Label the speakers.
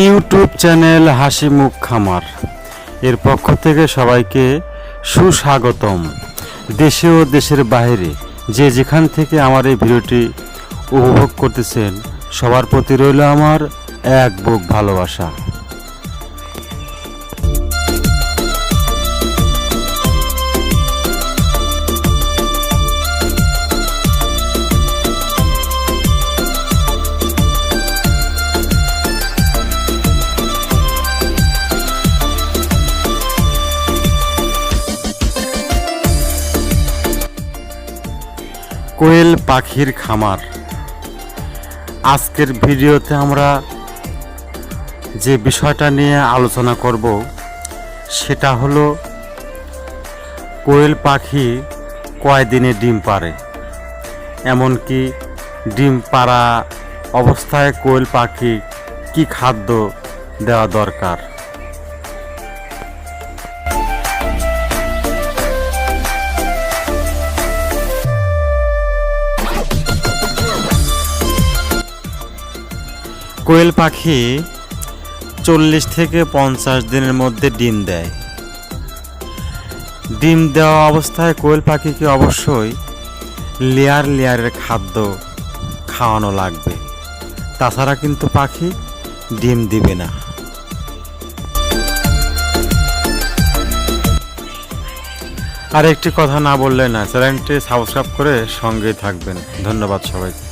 Speaker 1: YouTube channel হাসিমুখ খামার এর পক্ষ থেকে সবাইকে সুস্বাগতম। দেশে ও দেশের বাইরে যে যেখান থেকে আমার এই ভিডিওটি উপভোগ করতেছেন সবার প্রতি রইল আমার এক বুক ভালোবাসা। কোয়েল পাখির খামার। আজকের ভিডিওতে আমরা যে বিষয়টা নিয়ে আলোচনা করব সেটা হলো কোয়েল পাখি কয় দিনে ডিম পাড়ে, এমনকি ডিম পাড়া অবস্থায় কোয়েল পাখি কি খাদ্য দেওয়া দরকার। কোয়েল পাখি 40 থেকে 50 দিনের মধ্যে ডিম দেয়। ডিম দেওয়া অবস্থায় কোয়েল পাখিকে অবশ্যই লেয়ারের খাদ্য খাওয়ানো লাগবে, তাছাড়া কিন্তু পাখি ডিম দিবে না। আর একটি কথা না বললে না, চ্যানেলটি সাবস্ক্রাইব করে সঙ্গেই থাকবেন। ধন্যবাদ সবাইকে।